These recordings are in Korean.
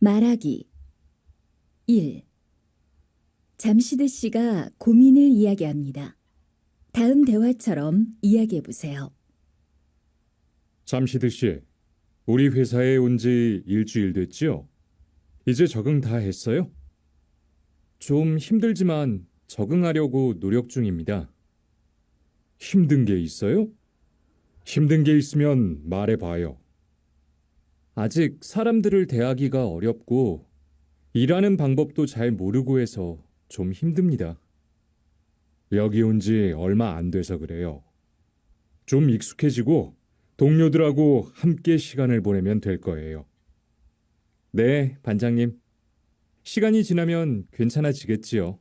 말하기 1. 잠시드 씨가 고민을 이야기합니다. 다음 대화처럼 이야기해 보세요. 잠시드 씨, 우리 회사에 온 지 일주일 됐지요? 이제 적응 다 했어요? 좀 힘들지만 적응하려고 노력 중입니다. 힘든 게 있어요? 힘든 게 있으면 말해봐요. 아직 사람들을 대하기가 어렵고 일하는 방법도 잘 모르고 해서 좀 힘듭니다. 여기 온 지 얼마 안 돼서 그래요. 좀 익숙해지고 동료들하고 함께 시간을 보내면 될 거예요. 네, 반장님. 시간이 지나면 괜찮아지겠지요.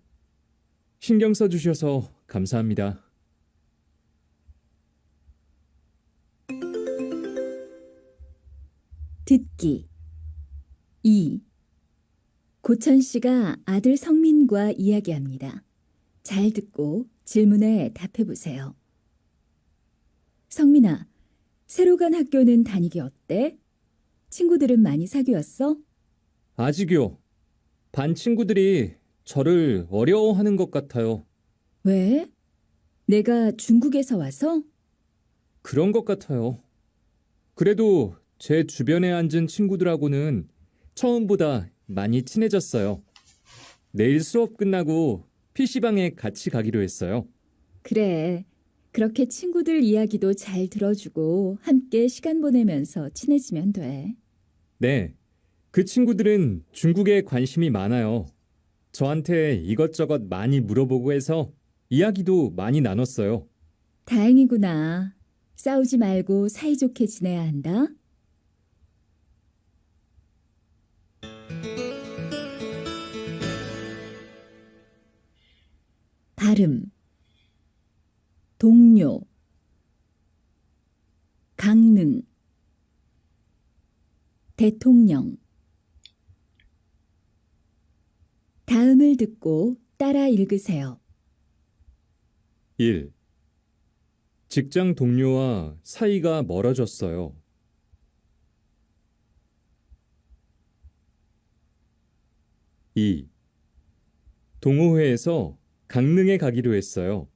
신경 써주셔서 감사합니다. 듣기 2. 고천 씨가 아들 성민과 이야기합니다. 잘 듣고 질문에 답해 보세요. 성민아, 새로 간 학교는 다니기 어때? 친구들은 많이 사귀었어? 아직요. 반 친구들이 저를 어려워하는 것 같아요. 왜? 내가 중국에서 와서? 그런 것 같아요. 그래도 제 주변에 앉은 친구들하고는 처음보다 많이 친해졌어요. 내일 수업 끝나고 PC방에 같이 가기로 했어요. 그래. 그렇게 친구들 이야기도 잘 들어주고 함께 시간 보내면서 친해지면 돼. 네, 그 친구들은 중국에 관심이 많아요. 저한테 이것저것 많이 물어보고 해서 이야기도 많이 나눴어요. 다행이구나. 싸우지 말고 사이좋게 지내야 한다. 발음 동료 강릉 대통령 다음을 듣고 따라 읽으세요. 1. 직장 동료와 사이가 멀어졌어요. 2. 동호회에서 강릉에 가기로 했어요.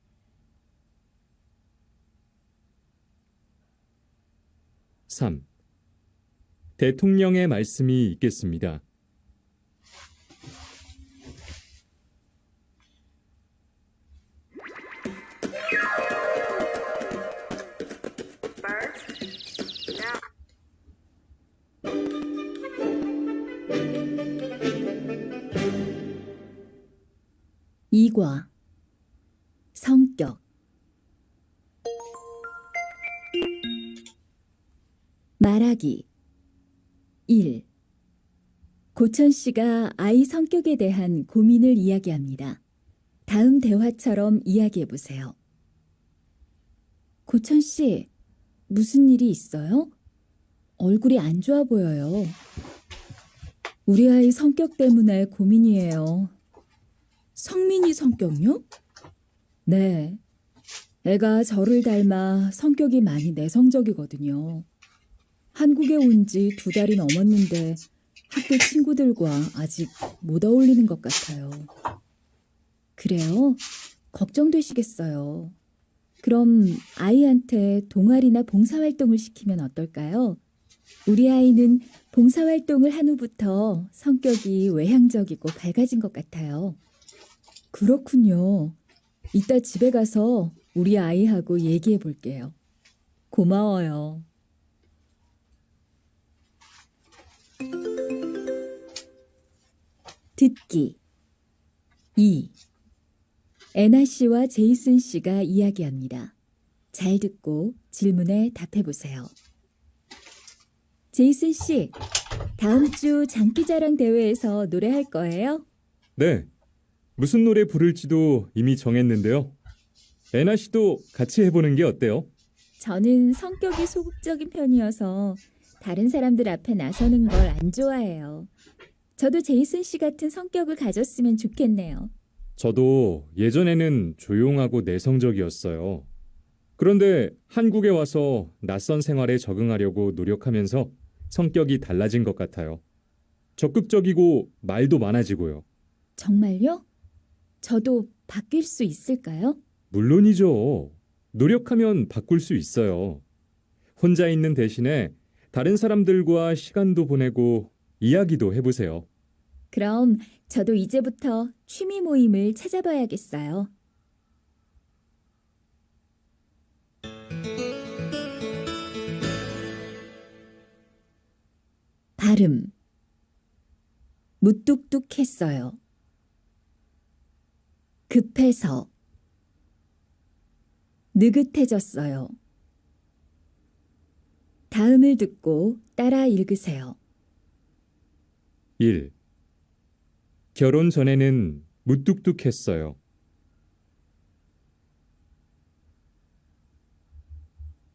3. 대통령의 말씀이 있겠습니다. 2과 성격 말하기 1. 고천 씨가 아이 성격에 대한 고민을 이야기합니다. 다음 대화처럼 이야기해 보세요. 고천 씨, 무슨 일이 있어요? 얼굴이 안 좋아 보여요. 우리 아이 성격 때문에 고민이에요. 성민이 성격요? 네. 애가 저를 닮아 성격이 많이 내성적이거든요. 한국에 온 지 2달이 넘었는데 학교 친구들과 아직 못 어울리는 것 같아요. 그래요? 걱정되시겠어요. 그럼 아이한테 동아리나 봉사활동을 시키면 어떨까요? 우리 아이는 봉사활동을 한 후부터 성격이 외향적이고 밝아진 것 같아요. 그렇군요. 이따 집에 가서 우리 아이하고 얘기해 볼게요. 고마워요. 듣기 2. 애나 씨와 제이슨 씨가 이야기합니다. 잘 듣고 질문에 답해 보세요. 제이슨 씨, 다음 주 장기자랑 대회에서 노래할 거예요? 네, 무슨 노래 부를지도 이미 정했는데요. 애나 씨도 같이 해보는 게 어때요? 저는 성격이 소극적인 편이어서 다른 사람들 앞에 나서는 걸 안 좋아해요. 저도 제이슨 씨 같은 성격을 가졌으면 좋겠네요. 저도 예전에는 조용하고 내성적이었어요. 그런데 한국에 와서 낯선 생활에 적응하려고 노력하면서 성격이 달라진 것 같아요. 적극적이고 말도 많아지고요. 정말요? 저도 바뀔 수 있을까요? 물론이죠. 노력하면 바꿀 수 있어요. 혼자 있는 대신에 다른 사람들과 시간도 보내고 이야기도 해보세요. 그럼 저도 이제부터 취미 모임을 찾아봐야겠어요. 발음 무뚝뚝했어요. 급해서 느긋해졌어요. 다음을 듣고 따라 읽으세요. 1. 결혼 전에는 무뚝뚝했어요.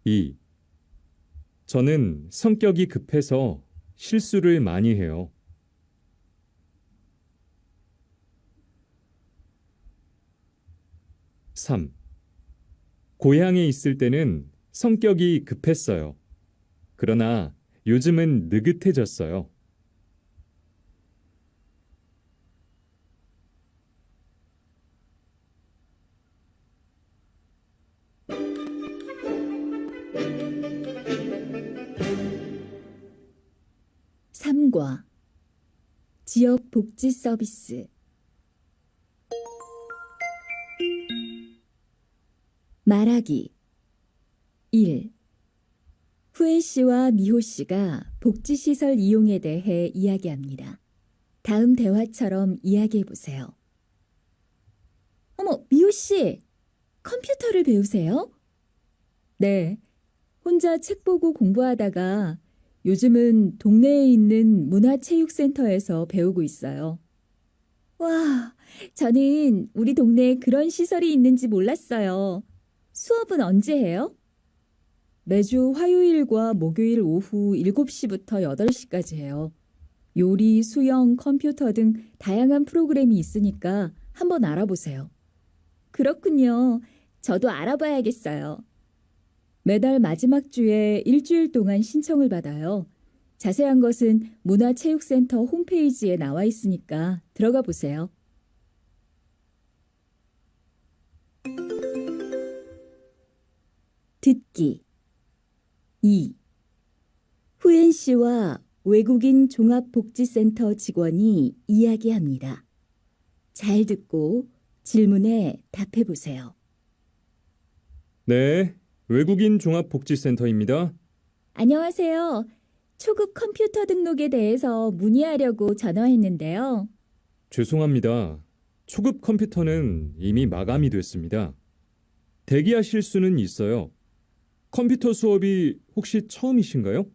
2. 저는 성격이 급해서 실수를 많이 해요. 3. 고향에 있을 때는 성격이 급했어요. 그러나 요즘은 느긋해졌어요. 3과 지역 복지 서비스 말하기 1. 후엔 씨와 미호 씨가 복지시설 이용에 대해 이야기합니다. 다음 대화처럼 이야기해 보세요. 어머, 미호 씨, 컴퓨터를 배우세요? 네, 혼자 책 보고 공부하다가 요즘은 동네에 있는 문화체육센터에서 배우고 있어요. 와, 저는 우리 동네에 그런 시설이 있는지 몰랐어요. 수업은 언제 해요? 매주 화요일과 목요일 오후 7시부터 8시까지 해요. 요리, 수영, 컴퓨터 등 다양한 프로그램이 있으니까 한번 알아보세요. 그렇군요. 저도 알아봐야겠어요. 매달 마지막 주에 일주일 동안 신청을 받아요. 자세한 것은 문화체육센터 홈페이지에 나와 있으니까 들어가 보세요. 듣기 2. 후엔 씨와 외국인 종합복지센터 직원이 이야기합니다. 잘 듣고 질문에 답해 보세요. 네, 외국인 종합복지센터입니다. 안녕하세요. 초급 컴퓨터 등록에 대해서 문의하려고 전화했는데요. 죄송합니다. 초급 컴퓨터는 이미 마감이 됐습니다. 대기하실 수는 있어요. 컴퓨터 수업이 혹시 처음이신가요?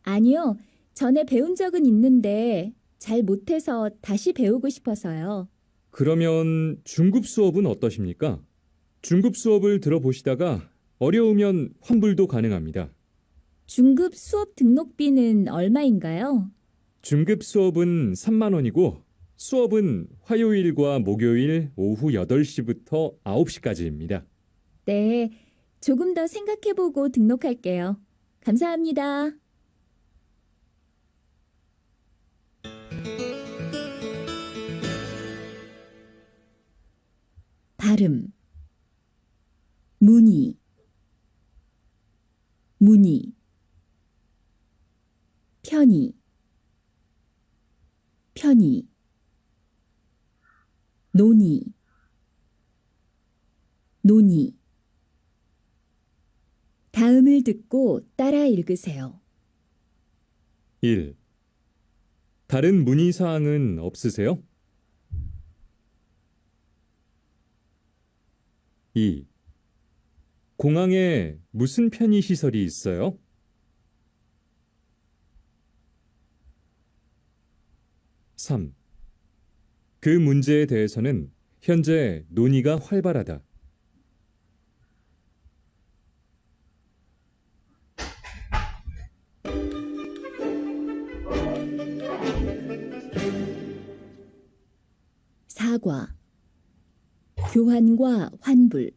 아니요. 전에 배운 적은 있는데 잘 못해서 다시 배우고 싶어서요. 그러면 중급 수업은 어떠십니까? 중급 수업을 들어보시다가 어려우면 환불도 가능합니다. 중급 수업 등록비는 얼마인가요? 중급 수업은 3만 원이고 수업은 화요일과 목요일 오후 8시부터 9시까지입니다. 네. 조금 더 생각해보고 등록할게요. 감사합니다. 발음 문의 문의 편의 편의 논의 논의 다음을 듣고 따라 읽으세요. 1. 다른 문의 사항은 없으세요? 2. 공항에 무슨 편의 시설이 있어요? 3. 그 문제에 대해서는 현재 논의가 활발하다. 사과 교환과 환불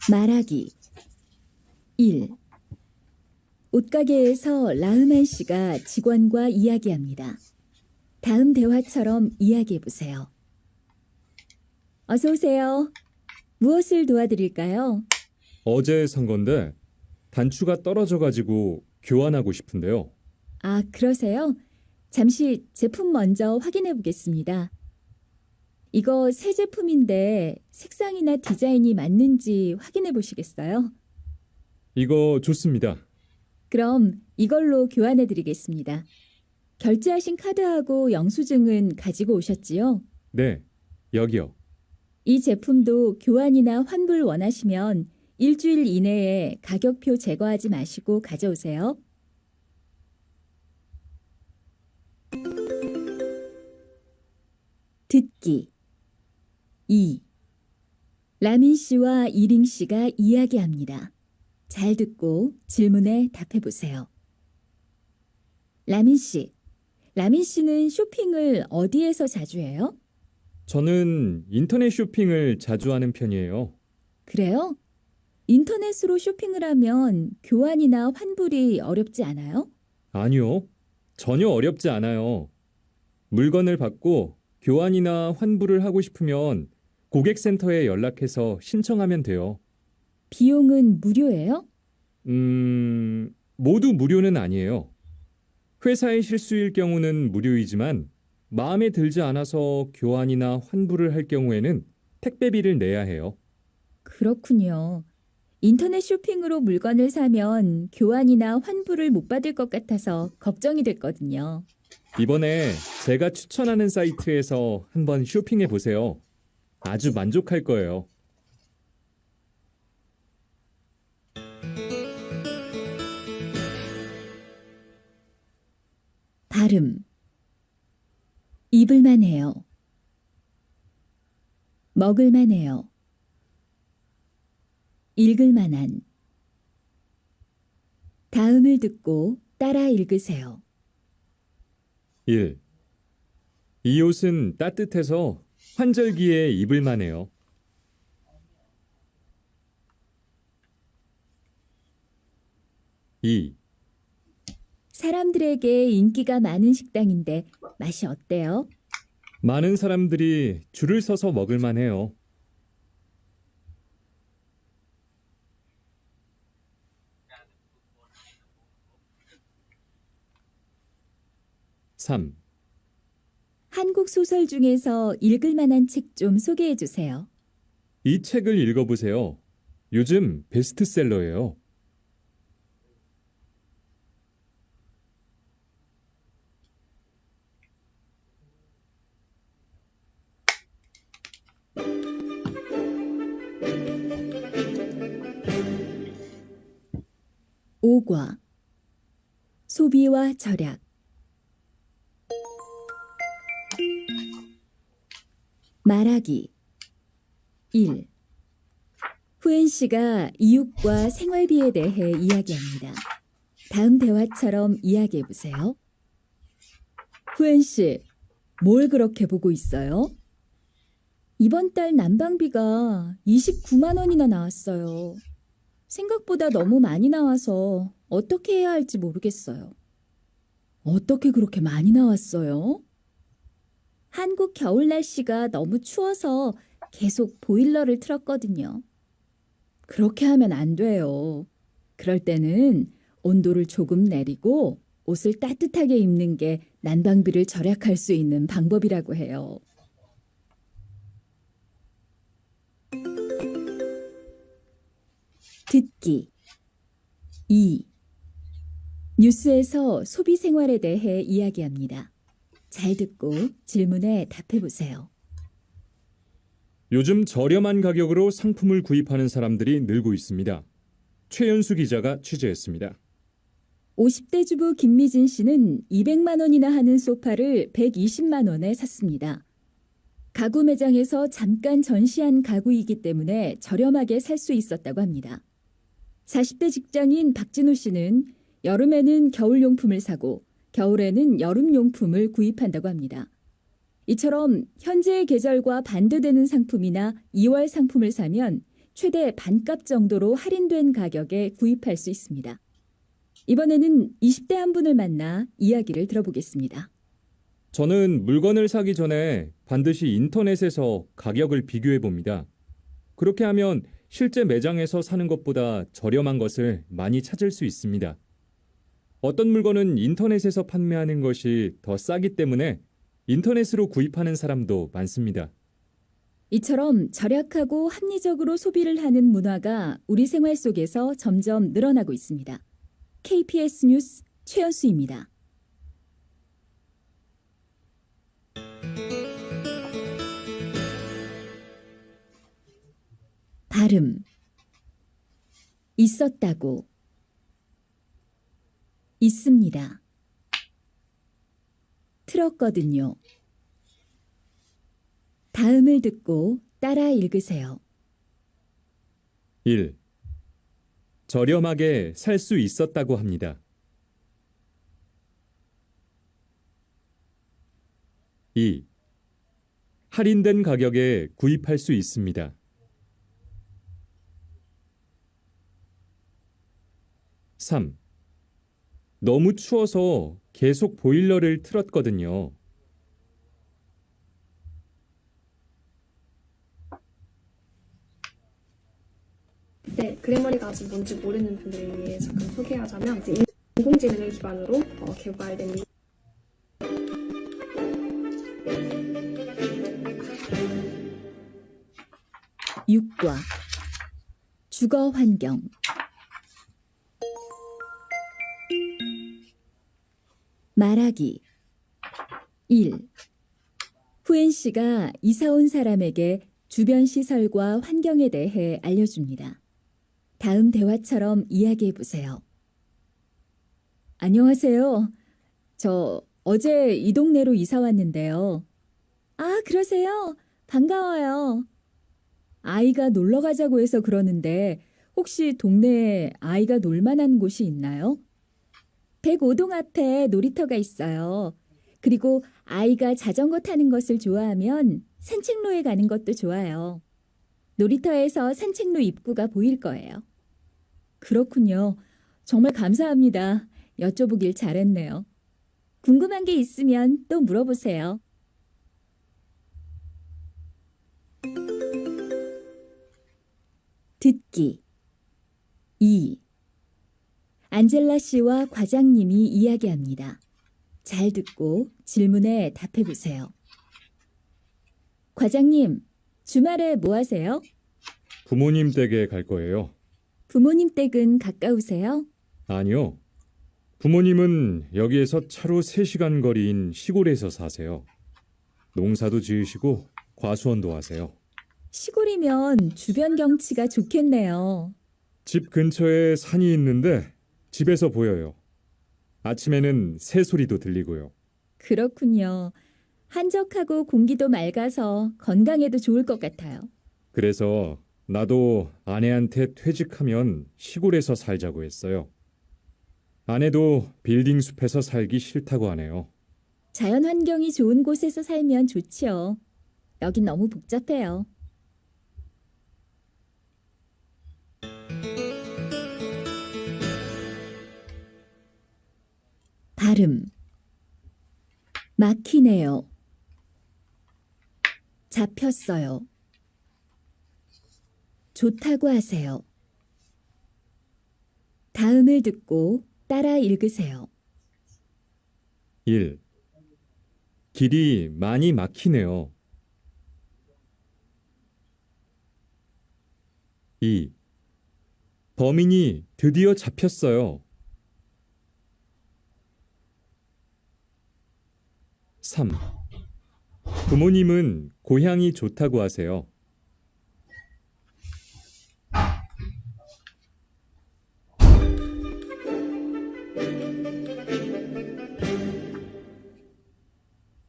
말하기 1. 옷가게에서 라흐만 씨가 직원과 이야기합니다. 다음 대화처럼 이야기해 보세요. 어서 오세요. 무엇을 도와드릴까요? 어제 산 건데 단추가 떨어져가지고 교환하고 싶은데요. 아, 그러세요? 잠시 제품 먼저 확인해 보겠습니다. 이거 새 제품인데 색상이나 디자인이 맞는지 확인해 보시겠어요? 이거 좋습니다. 그럼 이걸로 교환해 드리겠습니다. 결제하신 카드하고 영수증은 가지고 오셨지요? 네, 여기요. 이 제품도 교환이나 환불 원하시면 일주일 이내에 가격표 제거하지 마시고 가져오세요. 듣기 2. 라민 씨와 이링 씨가 이야기합니다. 잘 듣고 질문에 답해 보세요. 라민 씨는 쇼핑을 어디에서 자주 해요? 저는 인터넷 쇼핑을 자주 하는 편이에요. 그래요? 인터넷으로 쇼핑을 하면 교환이나 환불이 어렵지 않아요? 아니요, 전혀 어렵지 않아요. 물건을 받고 교환이나 환불을 하고 싶으면 고객센터에 연락해서 신청하면 돼요. 비용은 무료예요? 모두 무료는 아니에요. 회사의 실수일 경우는 무료이지만 마음에 들지 않아서 교환이나 환불을 할 경우에는 택배비를 내야 해요. 그렇군요. 인터넷 쇼핑으로 물건을 사면 교환이나 환불을 못 받을 것 같아서 걱정이 됐거든요. 이번에 제가 추천하는 사이트에서 한번 쇼핑해 보세요. 아주 만족할 거예요. 발음 입을만 해요. 먹을만 해요. 읽을만한 다음을 듣고 따라 읽으세요. 1. 이 옷은 따뜻해서 환절기에 입을 만해요. 2. 사람들에게 인기가 많은 식당인데 맛이 어때요? 많은 사람들이 줄을 서서 먹을 만해요. 3. 한국 소설 중에서 읽을 만한 책 좀 소개해 주세요. 이 책을 읽어보세요. 요즘 베스트셀러예요. 5과 소비와 절약 말하기 1. 후엔 씨가 이웃과 생활비에 대해 이야기합니다. 다음 대화처럼 이야기해 보세요. 후엔 씨, 뭘 그렇게 보고 있어요? 이번 달 난방비가 29만 원이나 나왔어요. 생각보다 너무 많이 나와서 어떻게 해야 할지 모르겠어요. 어떻게 그렇게 많이 나왔어요? 한국 겨울 날씨가 너무 추워서 계속 보일러를 틀었거든요. 그렇게 하면 안 돼요. 그럴 때는 온도를 조금 내리고 옷을 따뜻하게 입는 게 난방비를 절약할 수 있는 방법이라고 해요. 듣기 2. 뉴스에서 소비 생활에 대해 이야기합니다. 잘 듣고 질문에 답해 보세요. 요즘 저렴한 가격으로 상품을 구입하는 사람들이 늘고 있습니다. 최연수 기자가 취재했습니다. 50대 주부 김미진 씨는 200만 원이나 하는 소파를 120만 원에 샀습니다. 가구 매장에서 잠깐 전시한 가구이기 때문에 저렴하게 살 수 있었다고 합니다. 40대 직장인 박진우 씨는 여름에는 겨울용품을 사고 겨울에는 여름용품을 구입한다고 합니다. 이처럼 현재의 계절과 반대되는 상품이나 2월 상품을 사면 최대 반값 정도로 할인된 가격에 구입할 수 있습니다. 이번에는 20대 한 분을 만나 이야기를 들어보겠습니다. 저는 물건을 사기 전에 반드시 인터넷에서 가격을 비교해 봅니다. 그렇게 하면 실제 매장에서 사는 것보다 저렴한 것을 많이 찾을 수 있습니다. 어떤 물건은 인터넷에서 판매하는 것이 더 싸기 때문에 인터넷으로 구입하는 사람도 많습니다. 이처럼 절약하고 합리적으로 소비를 하는 문화가 우리 생활 속에서 점점 늘어나고 있습니다. KPS 뉴스 최연수입니다. 발음 있었다고 있습니다. 틀었거든요. 다음을 듣고 따라 읽으세요. 1. 저렴하게 살 수 있었다고 합니다. 2. 할인된 가격에 구입할 수 있습니다. 3. 너무 추워서 계속 보일러를 틀었거든요. 그래머리가 아직 뭔지 모르는 분들을 위해 잠깐 소개하자면 이제 인공지능을 기반으로 개발된 6과 주거 환경 말하기 1. 후엔 씨가 이사 온 사람에게 주변 시설과 환경에 대해 알려줍니다. 다음 대화처럼 이야기해 보세요. 안녕하세요. 저 어제 이 동네로 이사 왔는데요. 아, 그러세요? 반가워요. 아이가 놀러 가자고 해서 그러는데 혹시 동네에 아이가 놀 만한 곳이 있나요? 105동 앞에 놀이터가 있어요. 그리고 아이가 자전거 타는 것을 좋아하면 산책로에 가는 것도 좋아요. 놀이터에서 산책로 입구가 보일 거예요. 그렇군요. 정말 감사합니다. 여쭤보길 잘했네요. 궁금한 게 있으면 또 물어보세요. 듣기 2. 안젤라 씨와 과장님이 이야기합니다. 잘 듣고 질문에 답해 보세요. 과장님, 주말에 뭐 하세요? 부모님 댁에 갈 거예요. 부모님 댁은 가까우세요? 아니요. 부모님은 여기에서 차로 3시간 거리인 시골에서 사세요. 농사도 지으시고 과수원도 하세요. 시골이면 주변 경치가 좋겠네요. 집 근처에 산이 있는데 집에서 보여요. 아침에는 새 소리도 들리고요. 그렇군요. 한적하고 공기도 맑아서 건강에도 좋을 것 같아요. 그래서 나도 아내한테 퇴직하면 시골에서 살자고 했어요. 아내도 빌딩 숲에서 살기 싫다고 하네요. 자연 환경이 좋은 곳에서 살면 좋지요. 여긴 너무 복잡해요. 발음 막히네요. 잡혔어요. 좋다고 하세요. 다음을 듣고 따라 읽으세요. 1. 길이 많이 막히네요. 2. 범인이 드디어 잡혔어요. 3. 부모님은 고향이 좋다고 하세요.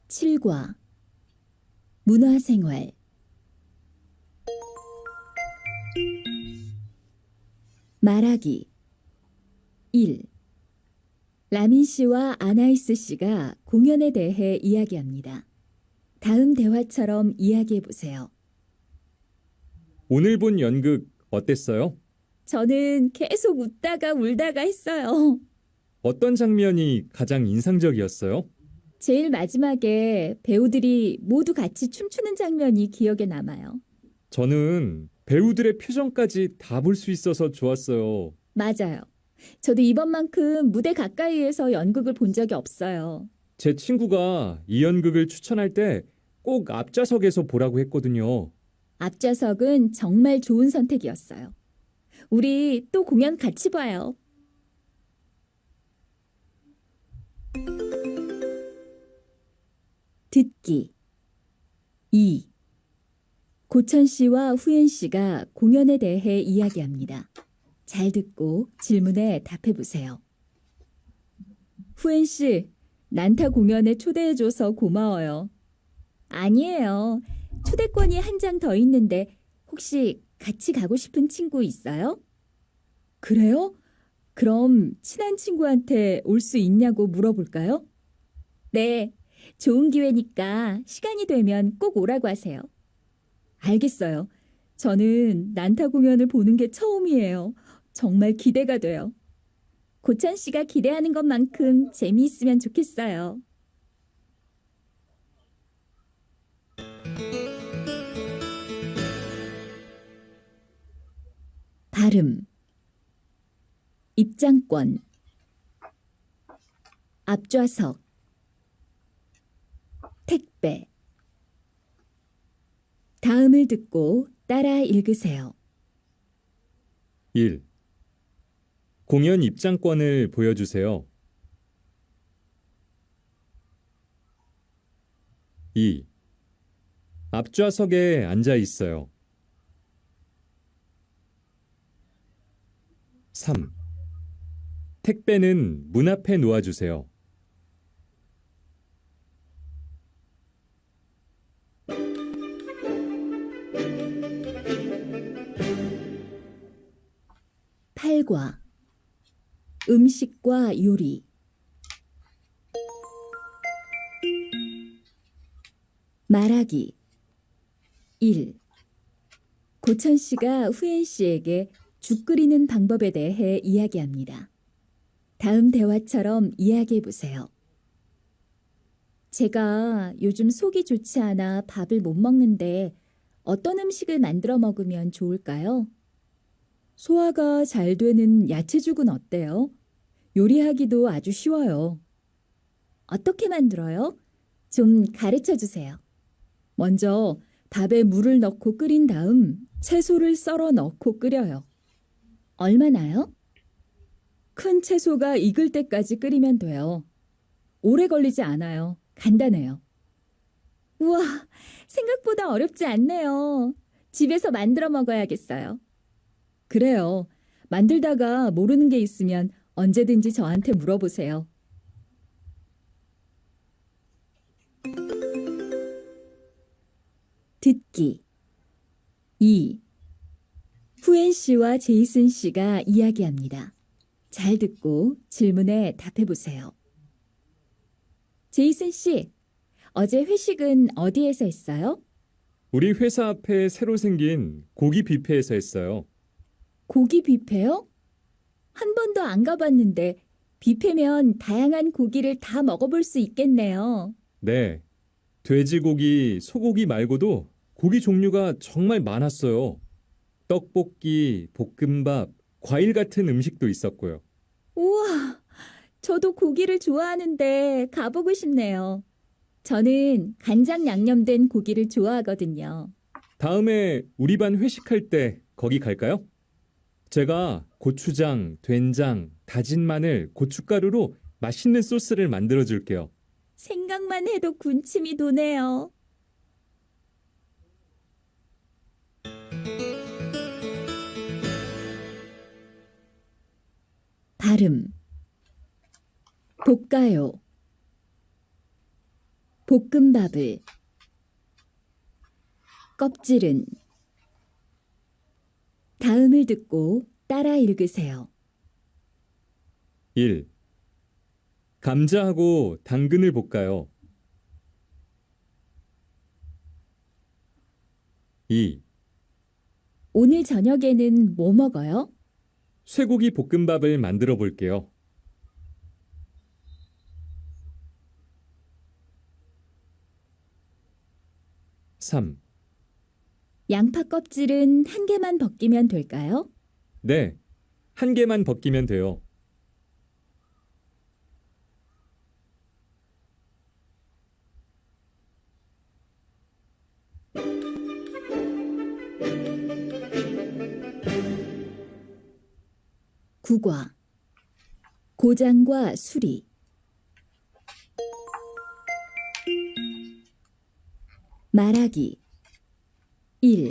7과 문화생활 말하기 1. 라민 씨와 아나이스 씨가 공연에 대해 이야기합니다. 다음 대화처럼 이야기해 보세요. 오늘 본 연극 어땠어요? 저는 계속 웃다가 울다가 했어요. 어떤 장면이 가장 인상적이었어요? 제일 마지막에 배우들이 모두 같이 춤추는 장면이 기억에 남아요. 저는 배우들의 표정까지 다 볼 수 있어서 좋았어요. 맞아요. 저도 이번만큼 무대 가까이에서 연극을 본 적이 없어요. 제 친구가 이 연극을 추천할 때 꼭 앞좌석에서 보라고 했거든요. 앞좌석은 정말 좋은 선택이었어요. 우리 또 공연 같이 봐요. 듣기 2. 고천 씨와 후엔 씨가 공연에 대해 이야기합니다. 잘 듣고 질문에 답해 보세요. 후엔 씨, 난타 공연에 초대해줘서 고마워요. 아니에요. 초대권이 한 장 더 있는데 혹시 같이 가고 싶은 친구 있어요? 그래요? 그럼 친한 친구한테 올 수 있냐고 물어볼까요? 네, 좋은 기회니까 시간이 되면 꼭 오라고 하세요. 알겠어요. 저는 난타 공연을 보는 게 처음이에요. 정말 기대가 돼요. 고찬 씨가 기대하는 것만큼 재미있으면 좋겠어요. 발음, 입장권, 앞좌석, 택배. 다음을 듣고 따라 읽으세요. 1. 공연 입장권을 보여주세요. 2. 앞좌석에 앉아 있어요. 3. 택배는 문 앞에 놓아주세요. 8과 음식과 요리. 말하기 1. 고천 씨가 후엔 씨에게 죽 끓이는 방법에 대해 이야기합니다. 다음 대화처럼 이야기해 보세요. 제가 요즘 속이 좋지 않아 밥을 못 먹는데 어떤 음식을 만들어 먹으면 좋을까요? 소화가 잘 되는 야채죽은 어때요? 요리하기도 아주 쉬워요. 어떻게 만들어요? 좀 가르쳐 주세요. 먼저 밥에 물을 넣고 끓인 다음 채소를 썰어 넣고 끓여요. 얼마나요? 큰 채소가 익을 때까지 끓이면 돼요. 오래 걸리지 않아요. 간단해요. 우와, 생각보다 어렵지 않네요. 집에서 만들어 먹어야겠어요. 그래요. 만들다가 모르는 게 있으면 언제든지 저한테 물어보세요. 듣기 2. 후엔 씨와 제이슨 씨가 이야기합니다. 잘 듣고 질문에 답해 보세요. 제이슨 씨, 어제 회식은 어디에서 했어요? 우리 회사 앞에 새로 생긴 고기 뷔페에서 했어요. 고기 뷔페요? 한 번도 안 가봤는데 뷔페면 다양한 고기를 다 먹어볼 수 있겠네요. 네. 돼지고기, 소고기 말고도 고기 종류가 정말 많았어요. 떡볶이, 볶음밥, 과일 같은 음식도 있었고요. 우와, 저도 고기를 좋아하는데 가보고 싶네요. 저는 간장 양념된 고기를 좋아하거든요. 다음에 우리 반 회식할 때 거기 갈까요? 제가 고추장, 된장, 다진 마늘, 고춧가루로 맛있는 소스를 만들어 줄게요. 생각만 해도 군침이 도네요. 발음 볶아요. 볶음밥을 껍질은 다음을 듣고 따라 읽으세요. 1. 감자하고 당근을 볶아요. 2. 오늘 저녁에는 뭐 먹어요? 쇠고기 볶음밥을 만들어 볼게요. 3. 양파 껍질은 한 개만 벗기면 될까요? 네, 한 개만 벗기면 돼요. 국화. 고장과 수리. 말하기. 1.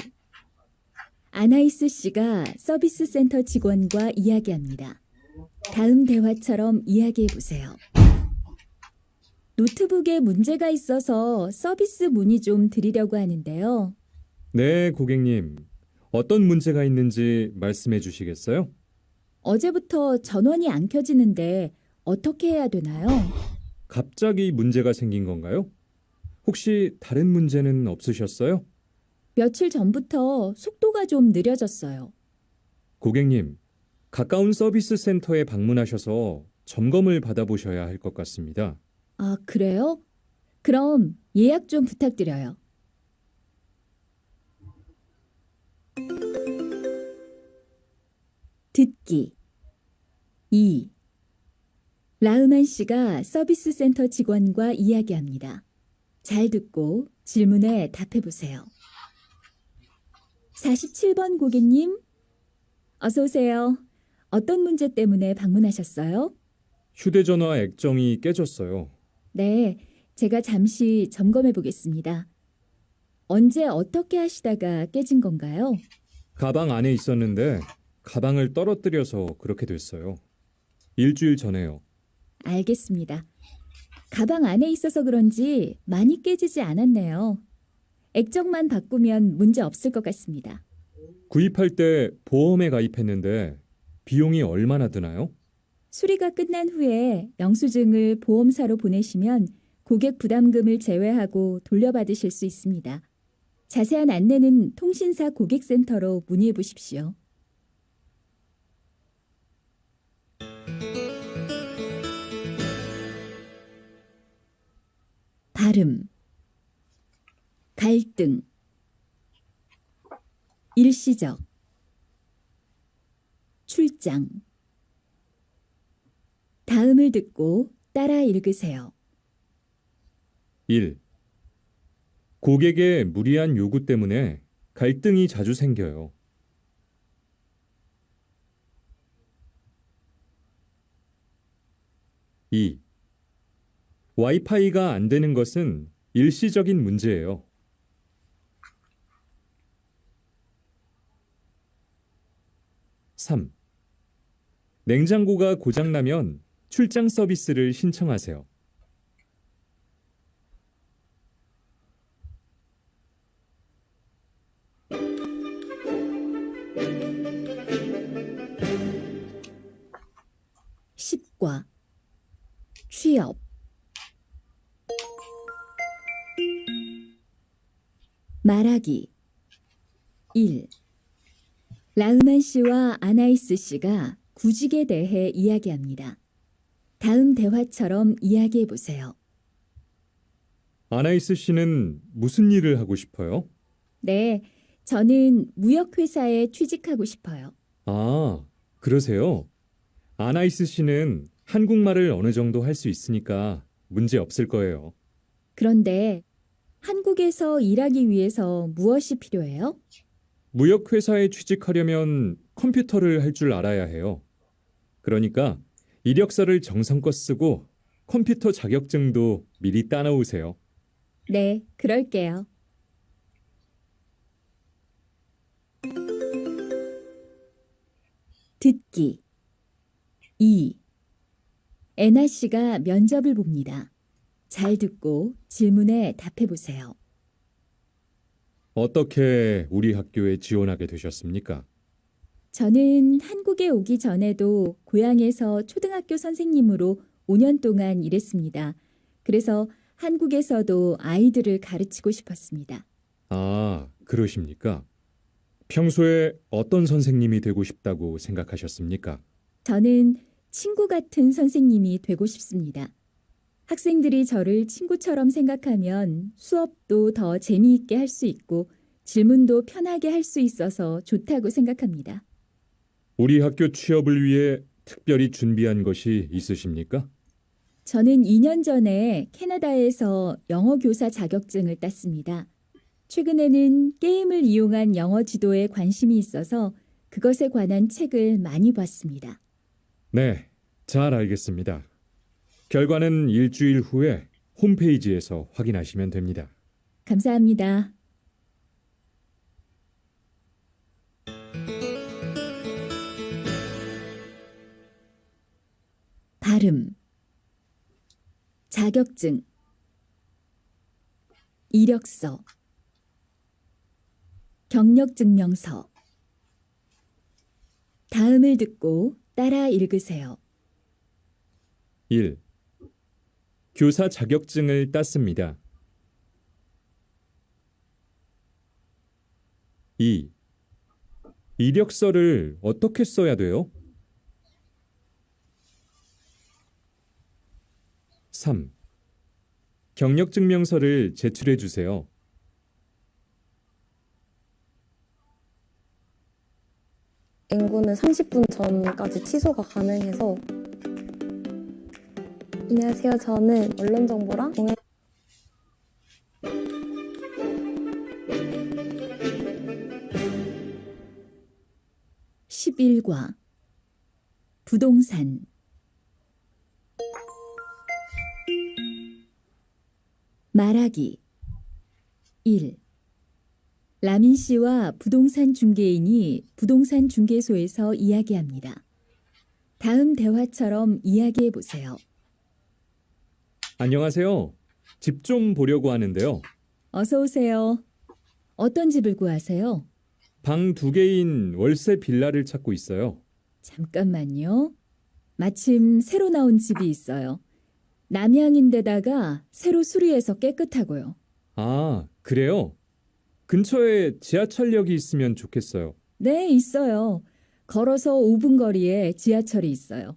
아나이스 씨가 서비스 센터 직원과 이야기합니다. 다음 대화처럼 이야기해 보세요. 노트북에 문제가 있어서 서비스 문의 좀 드리려고 하는데요. 네, 고객님. 어떤 문제가 있는지 말씀해 주시겠어요? 어제부터 전원이 안 켜지는데 어떻게 해야 되나요? 갑자기 문제가 생긴 건가요? 혹시 다른 문제는 없으셨어요? 며칠 전부터 속도가 좀 느려졌어요. 고객님, 가까운 서비스 센터에 방문하셔서 점검을 받아보셔야 할 것 같습니다. 아, 그래요? 그럼 예약 좀 부탁드려요. 듣기. 2. 라흐만 씨가 서비스 센터 직원과 이야기합니다. 잘 듣고 질문에 답해 보세요. 47번 고객님, 어서 오세요. 어떤 문제 때문에 방문하셨어요? 휴대전화 액정이 깨졌어요. 네, 제가 잠시 점검해 보겠습니다. 언제 어떻게 하시다가 깨진 건가요? 가방 안에 있었는데 가방을 떨어뜨려서 그렇게 됐어요. 일주일 전에요. 알겠습니다. 가방 안에 있어서 그런지 많이 깨지지 않았네요. 액정만 바꾸면 문제 없을 것 같습니다. 구입할 때 보험에 가입했는데 비용이 얼마나 드나요? 수리가 끝난 후에 영수증을 보험사로 보내시면 고객 부담금을 제외하고 돌려받으실 수 있습니다. 자세한 안내는 통신사 고객센터로 문의해 보십시오. 발음. 갈등. 일시적. 출장. 다음을 듣고 따라 읽으세요. 1. 고객의 무리한 요구 때문에 갈등이 자주 생겨요. 2. 와이파이가 안 되는 것은 일시적인 문제예요. 3. 냉장고가 고장나면 출장 서비스를 신청하세요. 10과 취업. 말하기. 1. 라흐만 씨와 아나이스 씨가 구직에 대해 이야기합니다. 다음 대화처럼 이야기해 보세요. 아나이스 씨는 무슨 일을 하고 싶어요? 네, 저는 무역회사에 취직하고 싶어요. 아, 그러세요? 아나이스 씨는 한국말을 어느 정도 할 수 있으니까 문제 없을 거예요. 그런데 한국에서 일하기 위해서 무엇이 필요해요? 무역회사에 취직하려면 컴퓨터를 할 줄 알아야 해요. 그러니까 이력서를 정성껏 쓰고 컴퓨터 자격증도 미리 따놓으세요. 네, 그럴게요. 듣기. 2. 애나 씨가 면접을 봅니다. 잘 듣고 질문에 답해 보세요. 어떻게 우리 학교에 지원하게 되셨습니까? 저는 한국에 오기 전에도 고향에서 초등학교 선생님으로 5년 동안 일했습니다. 그래서 한국에서도 아이들을 가르치고 싶었습니다. 아, 그러십니까? 평소에 어떤 선생님이 되고 싶다고 생각하셨습니까? 저는 친구 같은 선생님이 되고 싶습니다. 학생들이 저를 친구처럼 생각하면 수업도 더 재미있게 할 수 있고 질문도 편하게 할 수 있어서 좋다고 생각합니다. 우리 학교 취업을 위해 특별히 준비한 것이 있으십니까? 저는 2년 전에 캐나다에서 영어 교사 자격증을 땄습니다. 최근에는 게임을 이용한 영어 지도에 관심이 있어서 그것에 관한 책을 많이 봤습니다. 네, 잘 알겠습니다. 결과는 일주일 후에 홈페이지에서 확인하시면 됩니다. 감사합니다. 발음, 자격증, 이력서, 경력증명서. 다음을 듣고 따라 읽으세요. 1. 교사 자격증을 땄습니다. 2. 이력서를 어떻게 써야 돼요? 3. 경력증명서를 제출해 주세요. N군은 30분 전까지 취소가 가능해서. 안녕하세요. 저는 언론정보랑 공연 11과 부동산. 말하기. 1. 라민 씨와 부동산 중개인이 부동산 중개소에서 이야기합니다. 다음 대화처럼 이야기해 보세요. 안녕하세요. 집 좀 보려고 하는데요. 어서 오세요. 어떤 집을 구하세요? 방 2개인 월세 빌라를 찾고 있어요. 잠깐만요. 마침 새로 나온 집이 있어요. 남향인데다가 새로 수리해서 깨끗하고요. 아, 그래요? 근처에 지하철역이 있으면 좋겠어요. 네, 있어요. 걸어서 5분 거리에 지하철이 있어요.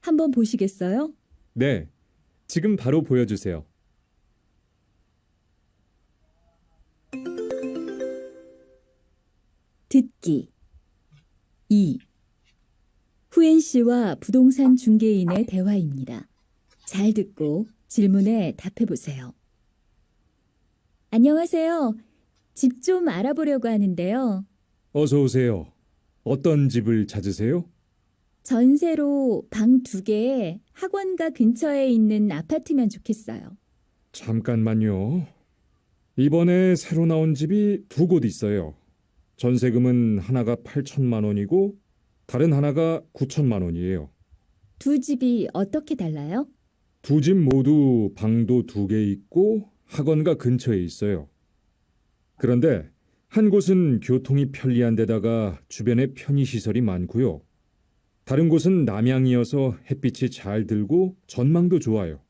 한번 보시겠어요? 네, 지금 바로 보여주세요. 듣기. 2. 후엔 씨와 부동산 중개인의 대화입니다. 잘 듣고 질문에 답해 보세요. 안녕하세요. 집 좀 알아보려고 하는데요. 어서 오세요. 어떤 집을 찾으세요? 전세로 방 2개에 학원가 근처에 있는 아파트면 좋겠어요. 잠깐만요. 이번에 새로 나온 집이 2곳 있어요. 전세금은 하나가 8천만 원이고 다른 하나가 9천만 원이에요. 두 집이 어떻게 달라요? 두 집 모두 방도 2개 있고 학원가 근처에 있어요. 그런데 한 곳은 교통이 편리한 데다가 주변에 편의시설이 많고요. 다른 곳은 남향이어서 햇빛이 잘 들고 전망도 좋아요.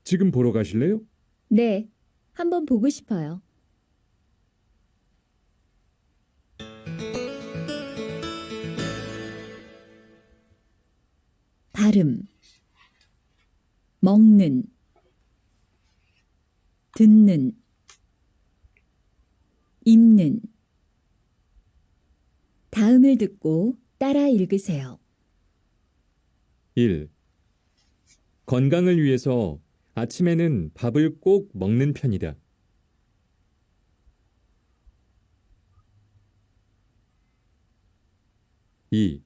지금 보러 가실래요? 네, 한번 보고 싶어요. 발음. 먹는, 듣는, 입는. 다음을 듣고 따라 읽으세요. 1. 건강을 위해서 아침에는 밥을 꼭 먹는 편이다. 2.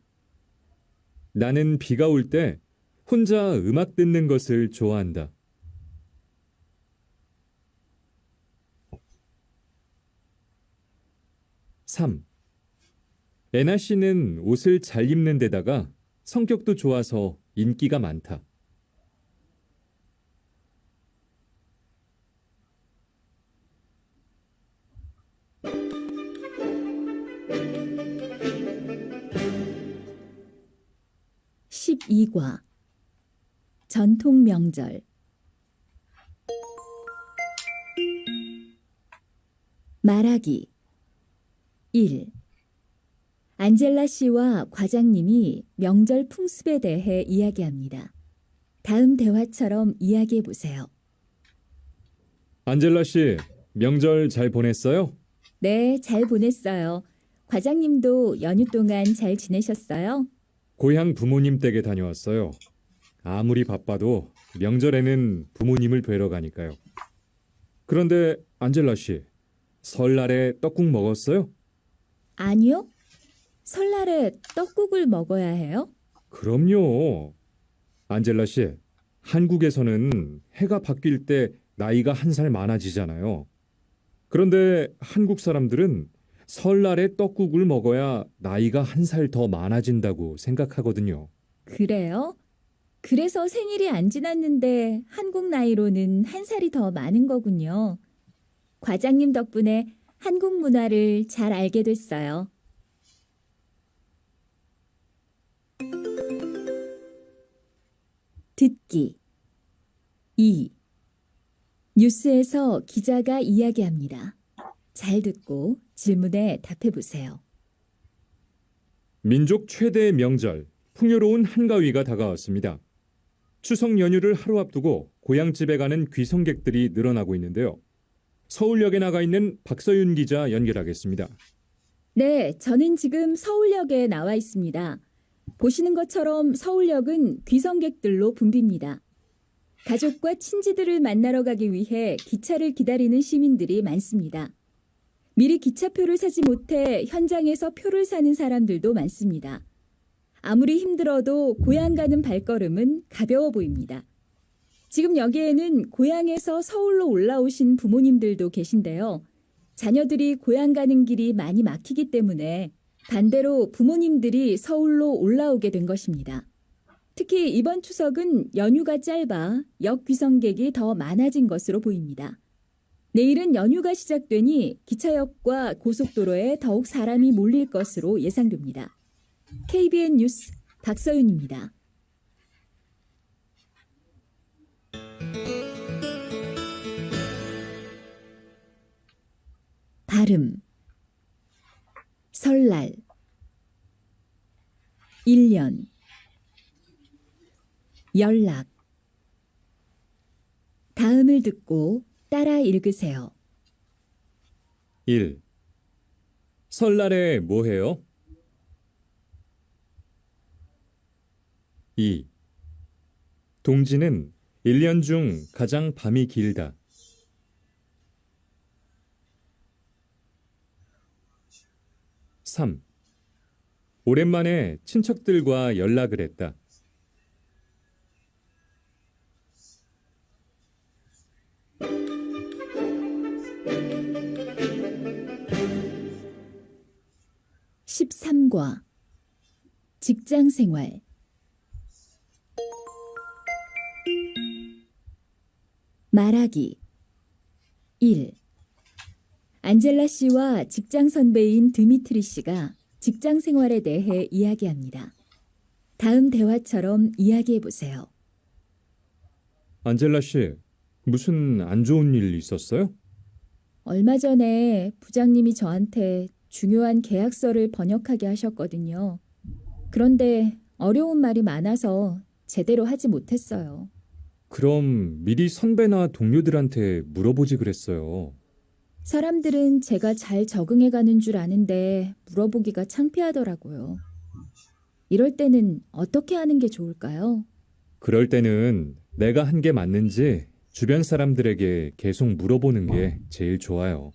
나는 비가 올 때 혼자 음악 듣는 것을 좋아한다. 3. 애나 씨는 옷을 잘 입는 데다가 성격도 좋아서 인기가 많다. 12과 전통 명절. 말하기. 1. 안젤라 씨와 과장님이 명절 풍습에 대해 이야기합니다. 다음 대화처럼 이야기해 보세요. 안젤라 씨, 명절 잘 보냈어요? 네, 잘 보냈어요. 과장님도 연휴 동안 잘 지내셨어요? 고향 부모님 댁에 다녀왔어요. 아무리 바빠도 명절에는 부모님을 뵈러 가니까요. 그런데 안젤라 씨, 설날에 떡국 먹었어요? 아니요. 설날에 떡국을 먹어야 해요? 그럼요. 안젤라 씨, 한국에서는 해가 바뀔 때 나이가 한 살 많아지잖아요. 그런데 한국 사람들은 설날에 떡국을 먹어야 나이가 한 살 더 많아진다고 생각하거든요. 그래요? 그래서 생일이 안 지났는데 한국 나이로는 한 살이 더 많은 거군요. 과장님 덕분에 한국 문화를 잘 알게 됐어요. 듣기 2. 뉴스에서 기자가 이야기합니다. 잘 듣고 질문에 답해 보세요. 민족 최대의 명절, 풍요로운 한가위가 다가왔습니다. 추석 연휴를 하루 앞두고 고향집에 가는 귀성객들이 늘어나고 있는데요. 서울역에 나가 있는 박서윤 기자 연결하겠습니다. 네, 저는 지금 서울역에 나와 있습니다. 보시는 것처럼 서울역은 귀성객들로 붐빕니다. 가족과 친지들을 만나러 가기 위해 기차를 기다리는 시민들이 많습니다. 미리 기차표를 사지 못해 현장에서 표를 사는 사람들도 많습니다. 아무리 힘들어도 고향 가는 발걸음은 가벼워 보입니다. 지금 여기에는 고향에서 서울로 올라오신 부모님들도 계신데요. 자녀들이 고향 가는 길이 많이 막히기 때문에 반대로 부모님들이 서울로 올라오게 된 것입니다. 특히 이번 추석은 연휴가 짧아 역귀성객이 더 많아진 것으로 보입니다. 내일은 연휴가 시작되니 기차역과 고속도로에 더욱 사람이 몰릴 것으로 예상됩니다. KBN 뉴스 박서윤입니다. 발음 설날 1년 연락 다음을 듣고 따라 읽으세요. 1. 설날에 뭐 해요? 2. 동지는 1년 중 가장 밤이 길다. 3. 오랜만에 친척들과 연락을 했다. 13과 직장생활 말하기 1. 안젤라 씨와 직장 선배인 드미트리 씨가 직장 생활에 대해 이야기합니다. 다음 대화처럼 이야기해 보세요. 안젤라 씨, 무슨 안 좋은 일 있었어요? 얼마 전에 부장님이 저한테 중요한 계약서를 번역하게 하셨거든요. 그런데 어려운 말이 많아서 제대로 하지 못했어요. 그럼 미리 선배나 동료들한테 물어보지 그랬어요. 사람들은 제가 잘 적응해 가는 줄 아는데 물어보기가 창피하더라고요. 이럴 때는 어떻게 하는 게 좋을까요? 그럴 때는 내가 한 게 맞는지 주변 사람들에게 계속 물어보는 게 제일 좋아요.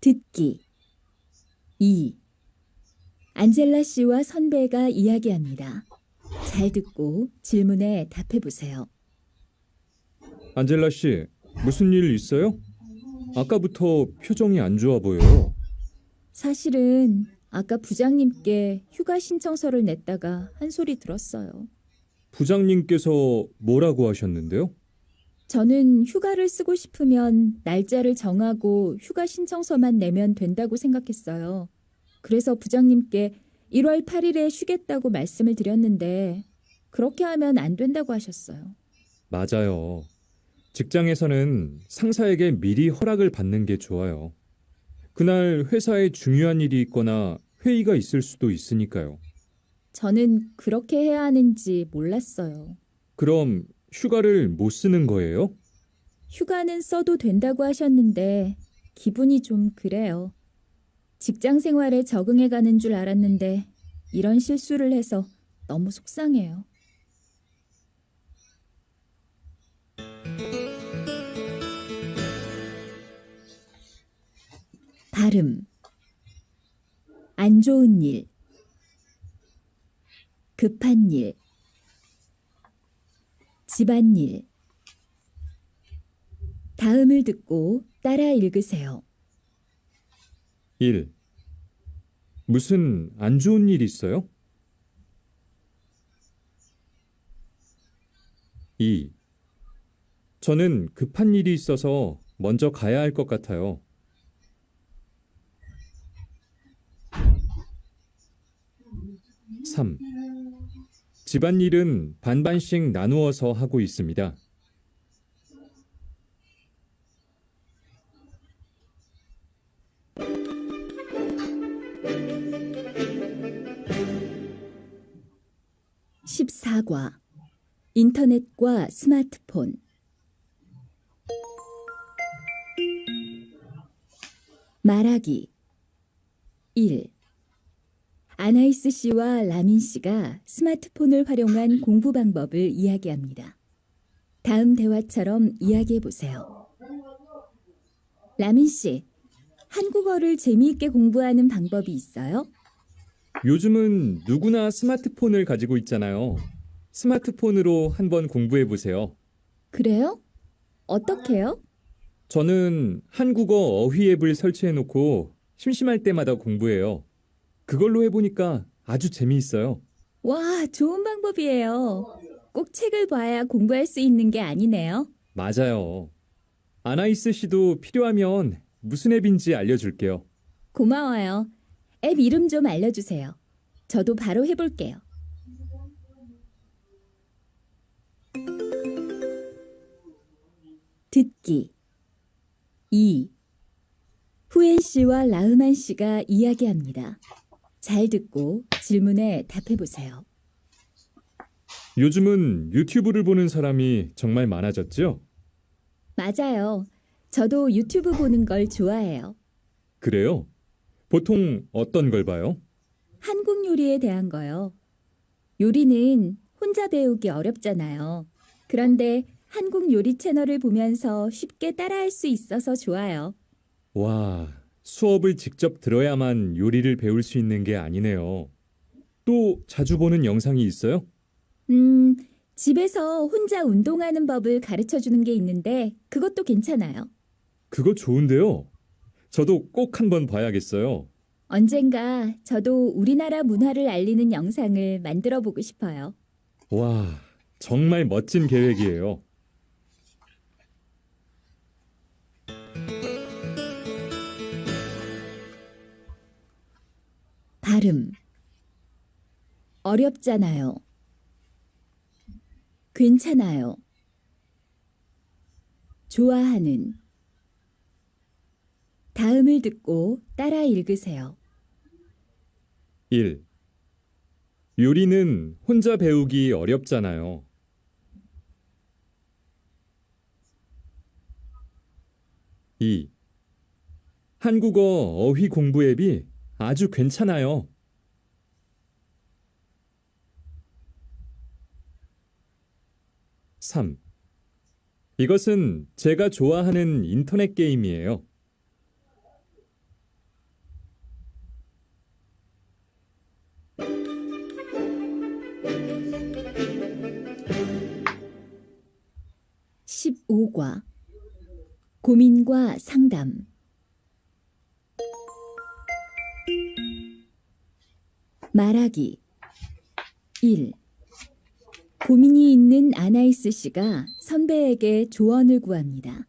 듣기 2. 안젤라 씨와 선배가 이야기합니다. 잘 듣고 질문에 답해 보세요. 안젤라 씨, 무슨 일 있어요? 아까부터 표정이 안 좋아 보여요. 사실은 아까 부장님께 휴가 신청서를 냈다가 한 소리 들었어요. 부장님께서 뭐라고 하셨는데요? 저는 휴가를 쓰고 싶으면 날짜를 정하고 휴가 신청서만 내면 된다고 생각했어요. 그래서 부장님께 1월 8일에 쉬겠다고 말씀을 드렸는데 그렇게 하면 안 된다고 하셨어요. 맞아요. 직장에서는 상사에게 미리 허락을 받는 게 좋아요. 그날 회사에 중요한 일이 있거나 회의가 있을 수도 있으니까요. 저는 그렇게 해야 하는지 몰랐어요. 그럼 휴가를 못 쓰는 거예요? 휴가는 써도 된다고 하셨는데 기분이 좀 그래요. 직장 생활에 적응해 가는 줄 알았는데 이런 실수를 해서 너무 속상해요. 발음. 안 좋은 일. 급한 일. 집안일. 다음을 듣고 따라 읽으세요. 1. 무슨 안 좋은 일 있어요? 2. 저는 급한 일이 있어서 먼저 가야 할 것 같아요. 3. 집안일은 반반씩 나누어서 하고 있습니다. 14과 인터넷과 스마트폰. 말하기. 1. 아나이스 씨와 라민 씨가 스마트폰을 활용한 공부 방법을 이야기합니다. 다음 대화처럼 이야기해 보세요. 라민 씨, 한국어를 재미있게 공부하는 방법이 있어요? 요즘은 누구나 스마트폰을 가지고 있잖아요. 스마트폰으로 한번 공부해 보세요. 그래요? 어떻게요? 저는 한국어 어휘 앱을 설치해 놓고 심심할 때마다 공부해요. 그걸로 해보니까 아주 재미있어요. 와, 좋은 방법이에요. 꼭 책을 봐야 공부할 수 있는 게 아니네요. 맞아요. 아나이스 씨도 필요하면 무슨 앱인지 알려줄게요. 고마워요. 앱 이름 좀 알려주세요. 저도 바로 해볼게요. 듣기. 2. 후엔 씨와 라흐만 씨가 이야기합니다. 잘 듣고 질문에 답해 보세요. 요즘은 유튜브를 보는 사람이 정말 많아졌죠? 맞아요. 저도 유튜브 보는 걸 좋아해요. 그래요? 보통 어떤 걸 봐요? 한국 요리에 대한 거요. 요리는 혼자 배우기 어렵잖아요. 그런데 한국 요리 채널을 보면서 쉽게 따라할 수 있어서 좋아요. 와, 수업을 직접 들어야만 요리를 배울 수 있는 게 아니네요. 또 자주 보는 영상이 있어요? 집에서 혼자 운동하는 법을 가르쳐 주는 게 있는데 그것도 괜찮아요. 그거 좋은데요. 저도 꼭 한번 봐야겠어요. 언젠가 저도 우리나라 문화를 알리는 영상을 만들어 보고 싶어요. 와, 정말 멋진 계획이에요. 발음. 어렵잖아요. 괜찮아요. 좋아하는. 다음을 듣고 따라 읽으세요. 1. 요리는 혼자 배우기 어렵잖아요. 2. 한국어 어휘 공부 앱이 아주 괜찮아요. 3. 이것은 제가 좋아하는 인터넷 게임이에요. 15과 고민과 상담. 말하기. 1. 고민이 있는 아나이스 씨가 선배에게 조언을 구합니다.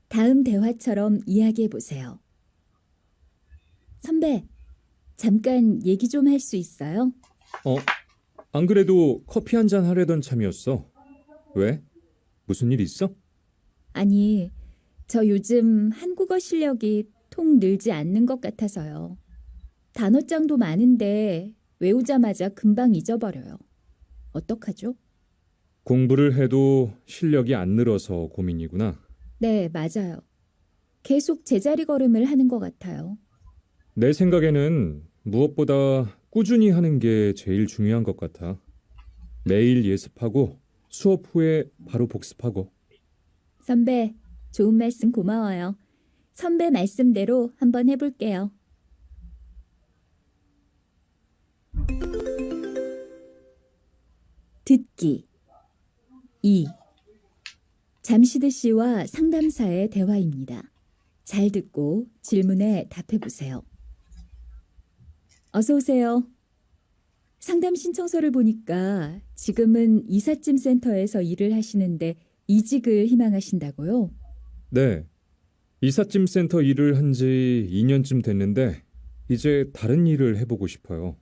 다음 대화처럼 이야기해 보세요. 선배, 잠깐 얘기 좀 할 수 있어요? 안 그래도 커피 한 잔 하려던 참이었어. 왜? 무슨 일 있어? 아니, 저 요즘 한국어 실력이 통 늘지 않는 것 같아서요. 단어장도 많은데 외우자마자 금방 잊어버려요. 어떡하죠? 공부를 해도 실력이 안 늘어서 고민이구나. 네, 맞아요. 계속 제자리 걸음을 하는 것 같아요. 내 생각에는 무엇보다 꾸준히 하는 게 제일 중요한 것 같아. 매일 예습하고 수업 후에 바로 복습하고. 선배, 좋은 말씀 고마워요. 선배 말씀대로 한번 해볼게요. 듣기 2. 잠시드 씨와 상담사의 대화입니다. 잘 듣고 질문에 답해 보세요. 어서 오세요. 상담 신청서를 보니까 지금은 이삿짐 센터에서 일을 하시는데 이직을 희망하신다고요? 네. 이삿짐 센터 일을 한 지 2년쯤 됐는데 이제 다른 일을 해보고 싶어요.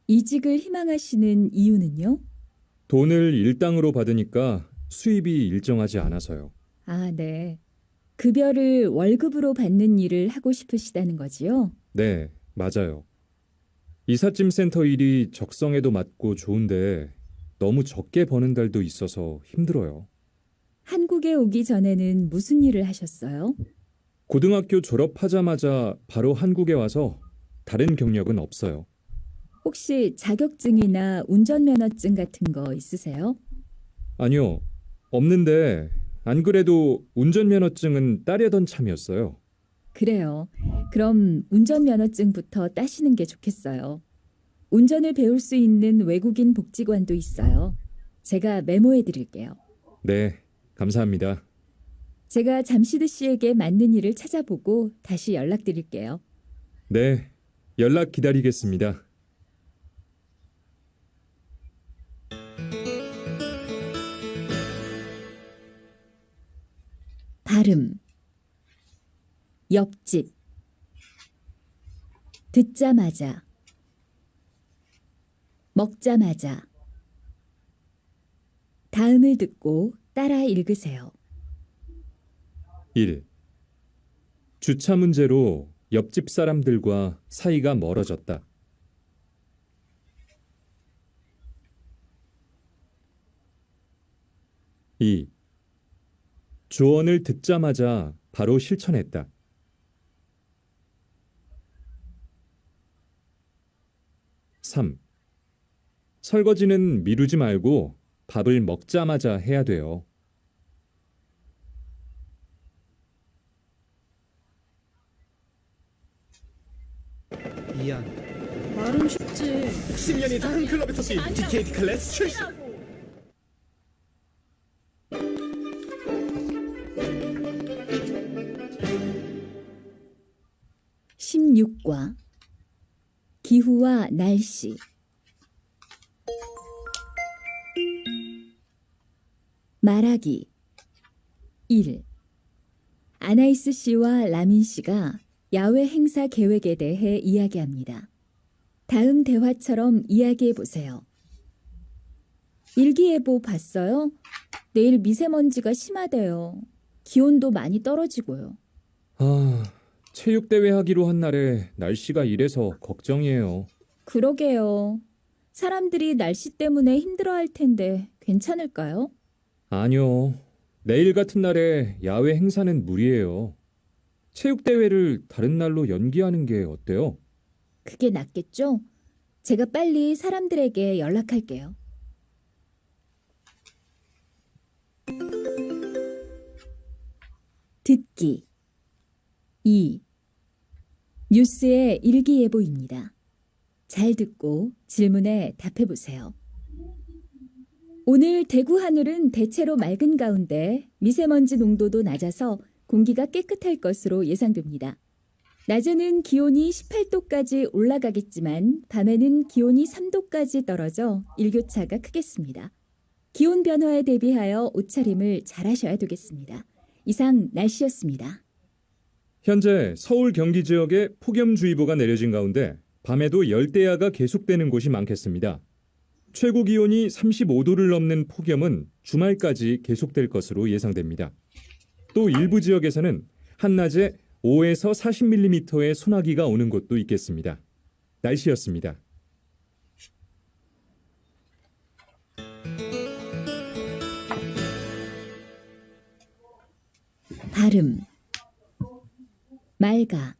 이직을 희망하시는 이유는요? 돈을 일당으로 받으니까 수입이 일정하지 않아서요. 아, 네. 급여를 월급으로 받는 일을 하고 싶으시다는 거지요? 네, 맞아요. 이삿짐 센터 일이 적성에도 맞고 좋은데 너무 적게 버는 달도 있어서 힘들어요. 한국에 오기 전에는 무슨 일을 하셨어요? 고등학교 졸업하자마자 바로 한국에 와서 다른 경력은 없어요. 혹시 자격증이나 운전면허증 같은 거 있으세요? 아니요, 없는데 안 그래도 운전면허증은 따려던 참이었어요. 그래요. 그럼 운전면허증부터 따시는 게 좋겠어요. 운전을 배울 수 있는 외국인 복지관도 있어요. 제가 메모해 드릴게요. 네, 감사합니다. 제가 잠시드 씨에게 맞는 일을 찾아보고 다시 연락드릴게요. 네, 연락 기다리겠습니다. 발음 옆집 듣자마자 먹자마자 다음을 듣고 따라 읽으세요. 1. 주차 문제로 옆집 사람들과 사이가 멀어졌다. 2. 조언을 듣자마자 바로 실천했다. 3. 설거지는 미루지 말고 밥을 먹자마자 해야 돼요. 이안 말은 쉽지. 10년 이상 클럽에서 뛴 DKT 클래스 출신 16과 기후와 날씨 말하기 1. 아나이스 씨와 라민 씨가 야외 행사 계획에 대해 이야기합니다. 다음 대화처럼 이야기해 보세요. 일기예보 봤어요? 내일 미세먼지가 심하대요. 기온도 많이 떨어지고요. 아, 체육대회 하기로 한 날에 날씨가 이래서 걱정이에요. 그러게요. 사람들이 날씨 때문에 힘들어할 텐데 괜찮을까요? 아니요. 내일 같은 날에 야외 행사는 무리예요. 체육대회를 다른 날로 연기하는 게 어때요? 그게 낫겠죠? 제가 빨리 사람들에게 연락할게요. 듣기 2. 뉴스의 일기예보입니다. 잘 듣고 질문에 답해 보세요. 오늘 대구 하늘은 대체로 맑은 가운데 미세먼지 농도도 낮아서 공기가 깨끗할 것으로 예상됩니다. 낮에는 기온이 18도까지 올라가겠지만 밤에는 기온이 3도까지 떨어져 일교차가 크겠습니다. 기온 변화에 대비하여 옷차림을 잘 하셔야 되겠습니다. 이상 날씨였습니다. 현재 서울 경기 지역에 폭염주의보가 내려진 가운데 밤에도 열대야가 계속되는 곳이 많겠습니다. 최고 기온이 35도를 넘는 폭염은 주말까지 계속될 것으로 예상됩니다. 또 일부 지역에서는 한낮에 5에서 40mm의 소나기가 오는 곳도 있겠습니다. 날씨였습니다. 발음 맑아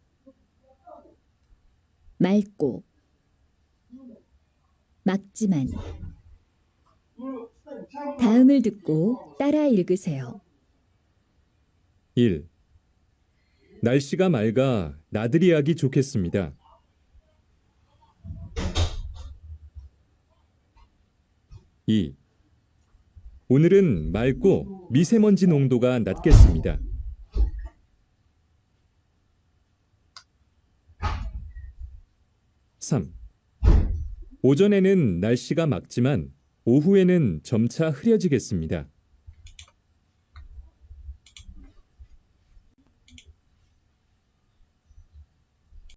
맑고 막지만 다음을 듣고 따라 읽으세요. 1. 날씨가 맑아 나들이 하기 좋겠습니다. 2. 오늘은 맑고 미세먼지 농도가 낮겠습니다. 3. 오전에는 날씨가 맑지만 오후에는 점차 흐려지겠습니다.